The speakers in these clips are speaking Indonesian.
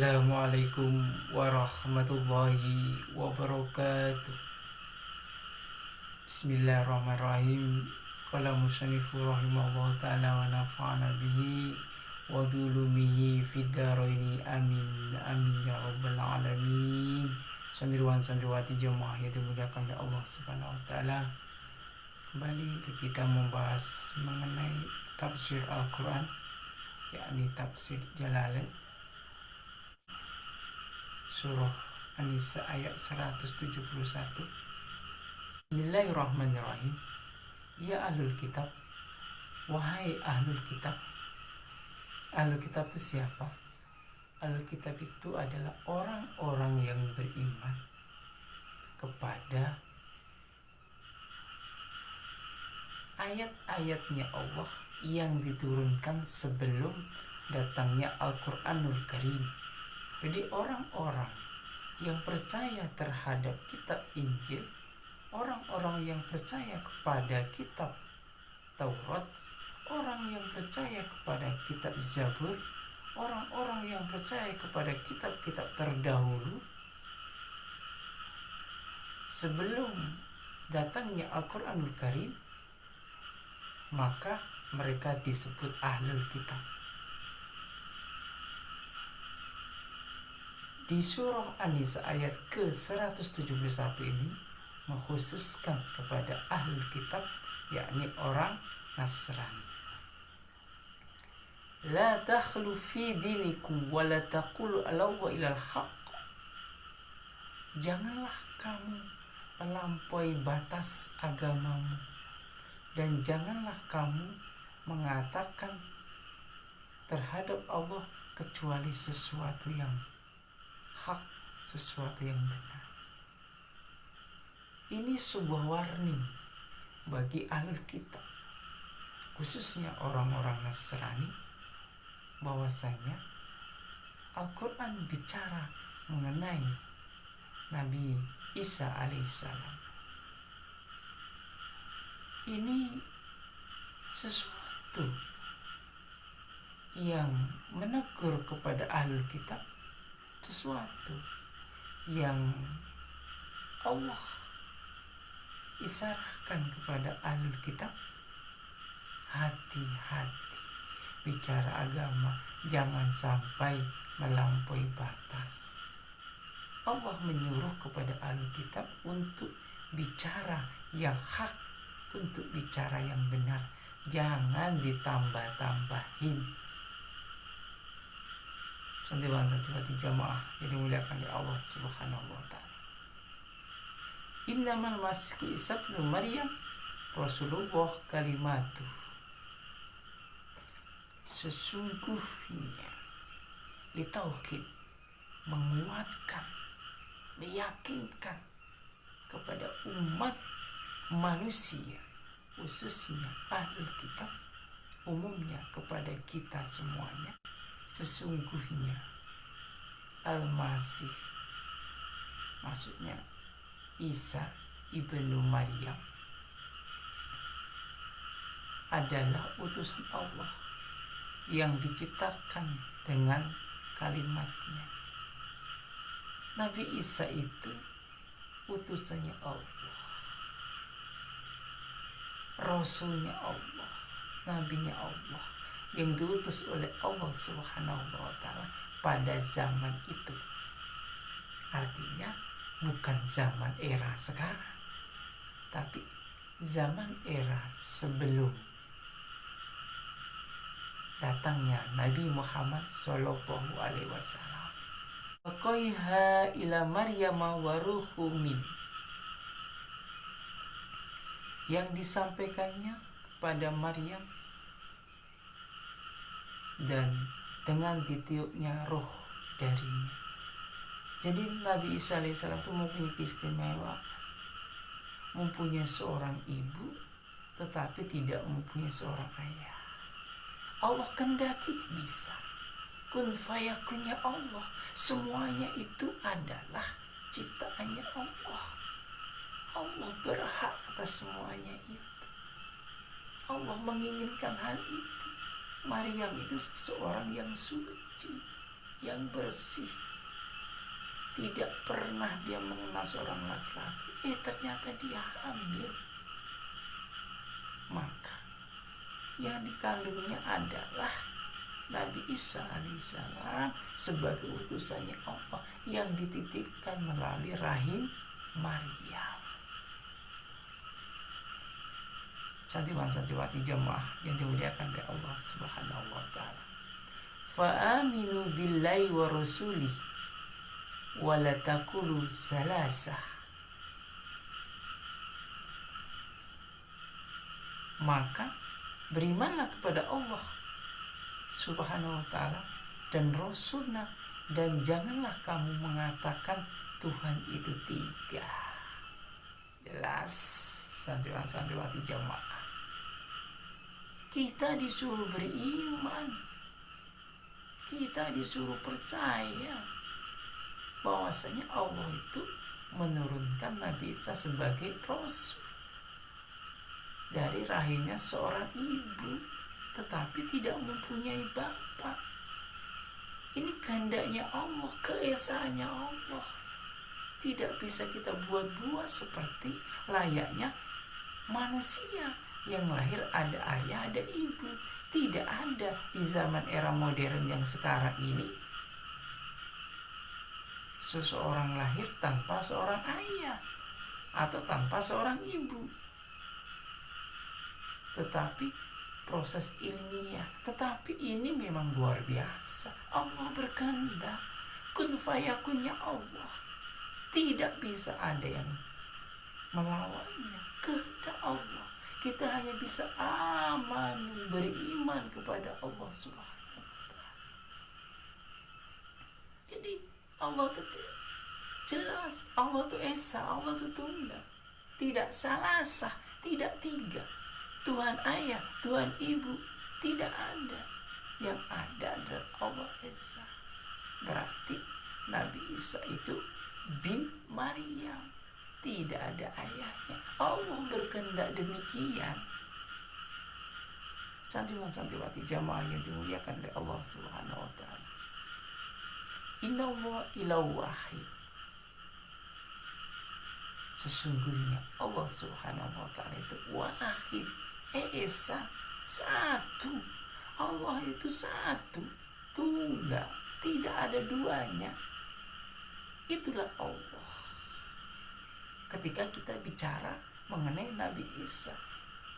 Assalamualaikum warahmatullahi wabarakatuh. Bismillahirrahmanirrahim. Qala musannifu rahimahullah ta'ala wa nafa'ana bihi wa biulumihi fid dharaini amin amin ya rabbal alamin. Santriwan santriwati jemaah yang dimuliakan oleh Allah Subhanahu wa taala. Kembali kita membahas mengenai tafsir Al-Qur'an, yakni tafsir Jalalain. Surah An-Nisa ayat 171. Bismillahirrahmanirrahim. Ya ahlul kitab, wahai ahlul kitab. Ahlul kitab itu siapa? Ahlul kitab itu adalah orang-orang yang beriman kepada ayat-ayatnya Allah yang diturunkan sebelum datangnya Al-Quranul Karim. Jadi orang-orang yang percaya terhadap kitab Injil, orang-orang yang percaya kepada kitab Taurat, orang yang percaya kepada kitab Zabur, orang-orang yang percaya kepada kitab-kitab terdahulu sebelum datangnya Al-Quranul Karim, maka mereka disebut ahlul kitab. Di surah An-Nisa ayat ke-171 ini mengkhususkan kepada ahlul kitab, yakni orang Nasrani. La takhlu fi dinikum wa la taqulu alallahi ilal haqq. Janganlah kamu melampaui batas agamamu, dan janganlah kamu mengatakan terhadap Allah kecuali sesuatu yang hak, sesuatu yang benar. Ini sebuah warning bagi ahlul kitab, khususnya orang-orang Nasrani, bahwasanya Al-Quran bicara mengenai Nabi Isa alaihissalam. Ini sesuatu yang menegur kepada ahlul kitab, sesuatu yang Allah isyaratkan kepada ahlul kitab. Hati-hati bicara agama, jangan sampai melampaui batas. Allah menyuruh kepada ahlul kitab untuk bicara yang hak, untuk bicara yang benar, jangan ditambah-tambahin. Santriwan santriwati jamaah yang dimuliakan oleh Allah Subhanahu wa taala. Innamal masihu Isa ibnu Maryam Rasulullah kalimatuh. Sesungguhnya litauhid, menguatkan, meyakinkan kepada umat manusia, khususnya ahlul kitab, umumnya kepada kita semuanya. Sesungguhnya Al-Masih, maksudnya Isa ibnu Maryam, adalah utusan Allah yang diciptakan dengan kalimatnya. Nabi Isa itu utusannya Allah, Rasulnya Allah, Nabinya Allah, yang diutus oleh Allah Subhanahu wa taala pada zaman itu. Artinya bukan zaman era sekarang, tapi zaman era sebelum datangnya Nabi Muhammad sallallahu alaihi wasallam. Waqaiha ila Maryam wa ruhum min, yang disampaikannya kepada Maryam dan dengan ditiupnya roh darinya. Jadi Nabi Isa alaihissalam itu mempunyai keistimewaan, mempunyai seorang ibu tetapi tidak mempunyai seorang ayah. Allah kendaki bisa, kun fayakunnya Allah, semuanya itu adalah ciptaannya Allah. Allah berhak atas semuanya itu. Allah menginginkan hal itu. Maryam itu seseorang yang suci, yang bersih. Tidak pernah dia mengenal seorang laki-laki. Ternyata dia hamil. Maka yang dikandungnya adalah Nabi Isa alaihissalam sebagai utusannya Allah yang dititipkan melalui rahim Maryam. Santriwan-santriwati jemaah yang dimuliakan oleh Allah Subhanahu wa taala. Fa aminu billahi wa rasulih wa la taqulu salasah. Maka berimanlah kepada Allah Subhanahu wa ta'ala dan Rasulnya, dan janganlah kamu mengatakan Tuhan itu 3. Jelas santriwan-santriwati jamaah, kita disuruh beriman, kita disuruh percaya bahwasanya Allah itu menurunkan Nabi Isa sebagai Rasul dari rahimnya seorang ibu, tetapi tidak mempunyai bapak. Ini kehendaknya Allah, keesaannya Allah. Tidak bisa kita buat-buat seperti layaknya manusia yang lahir ada ayah, ada ibu. Tidak ada di zaman era modern yang sekarang ini seseorang lahir tanpa seorang ayah atau tanpa seorang ibu. Tetapi proses ilmiah, tetapi ini memang luar biasa. Allah berkehendak, kun fayakunnya Allah, tidak bisa ada yang melawannya. Kehendak Allah, kita hanya bisa aman, beriman kepada Allah Subhanahu wa ta'ala. Jadi Allah itu jelas, Allah itu esa, Allah itu tunggal, tidak salasah, tidak 3. Tuhan ayah, Tuhan ibu, tidak ada. Yang ada adalah Allah Esa. Berarti Nabi Isa itu bin Maryam, tidak ada ayahnya. Allah berkehendak demikian. Santriwan-santriwati jamaah yang dimuliakan oleh Allah Subhanahu wa ta'ala. Innallaha ilahu wahid. Sesungguhnya Allah Subhanahu wa ta'ala itu wahid, esa, satu. Allah itu satu, tunggal, tidak ada duanya. Itulah Allah. Ketika kita bicara mengenai Nabi Isa,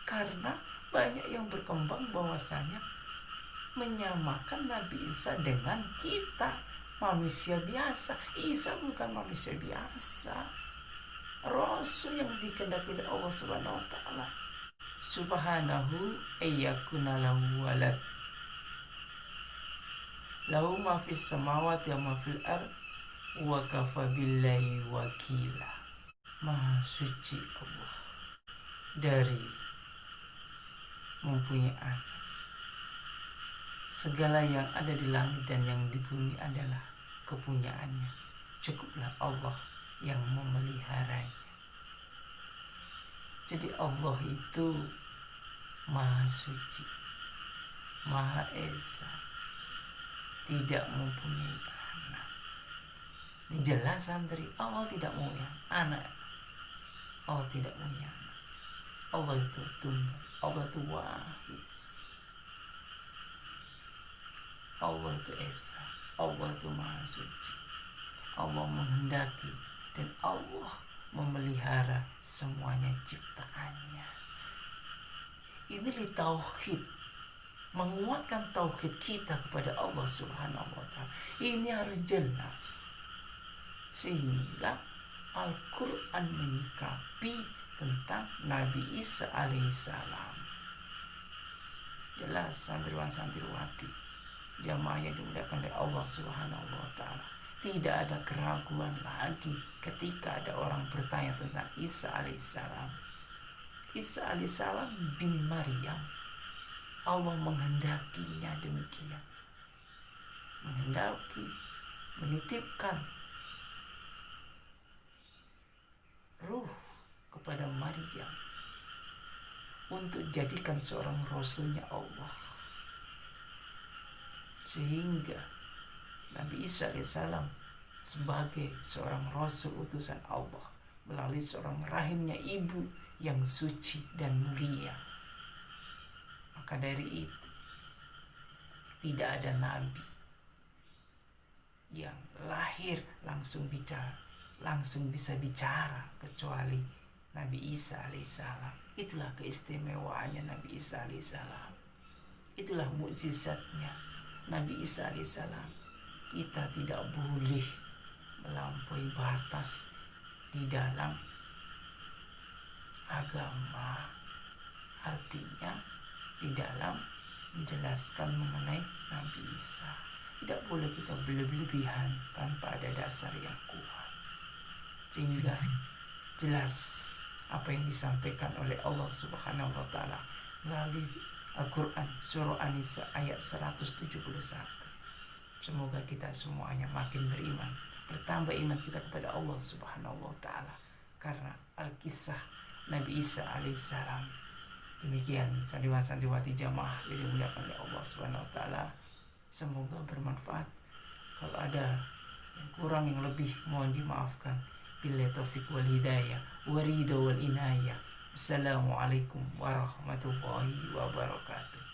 karena banyak yang berkembang bahwasanya menyamakan Nabi Isa dengan kita, manusia biasa. Isa bukan manusia biasa, Rasul yang dikehendaki oleh Allah Subhanahu wa ta'ala. Subhanahu ayyakuna lahu walad, lahu ma fis samawati wa ma fil ard wa kafa billahi wakila. Maha suci Allah dari mempunyai anak. Segala yang ada di langit dan yang di bumi adalah kepunyaannya. Cukuplah Allah yang memeliharanya. Jadi Allah itu Maha Suci, Maha Esa, tidak mempunyai anak. Ini jelas santri, Allah tidak punya anak. Allah tidak punya anak. Allah itu tunggal, Allah itu wahid. Allah itu Esa, Allah itu Maha Suci. Allah menghendaki dan Allah memelihara semuanya ciptaannya. Ini li tauhid, menguatkan tauhid kita kepada Allah Subhanahu wa ta'ala. Ini harus jelas, sehingga Al-Quran menyikapi tentang Nabi Isa alaihissalam. Jelas santriwan-santriwati jamaah yang dimuliakan oleh Allah Subhanahu wa ta'ala. Tidak ada keraguan lagi ketika ada orang bertanya tentang Isa alaihissalam. Isa alaihissalam bin Maryam. Allah menghendakinya demikian. Menghendaki, menitipkan ruh kepada Maryam untuk jadikan seorang rasulnya Allah. Sehingga Nabi Isa alaihissalam sebagai seorang rasul utusan Allah melalui seorang rahimnya ibu yang suci dan mulia. Maka dari itu tidak ada nabi yang lahir langsung bisa bicara kecuali Nabi Isa alaihissalam. Itulah keistimewaannya Nabi Isa alaihissalam. Itulah mukjizatnya Nabi Isa alaihissalam. Kita tidak boleh melampaui batas di dalam agama. Artinya di dalam menjelaskan mengenai Nabi Isa. Tidak boleh kita berlebihan tanpa ada dasar yang kuat. Sehingga jelas apa yang disampaikan oleh Allah Subhanahu wa taala melalui Al-Qur'an surah An-Nisa ayat 171. Semoga kita semuanya makin beriman, bertambah iman kita kepada Allah Subhanahu wa taala karena Al-Kisah Nabi Isa alaihissalam. Demikian sandiwati jamaah yang dimuliakan oleh Allah Subhanahu wa taala. Semoga bermanfaat. Kalau ada yang kurang yang lebih mohon dimaafkan. Billahi taufiq wal hidayah wa ridha wal inayah. Assalamualaikum warahmatullahi wabarakatuh.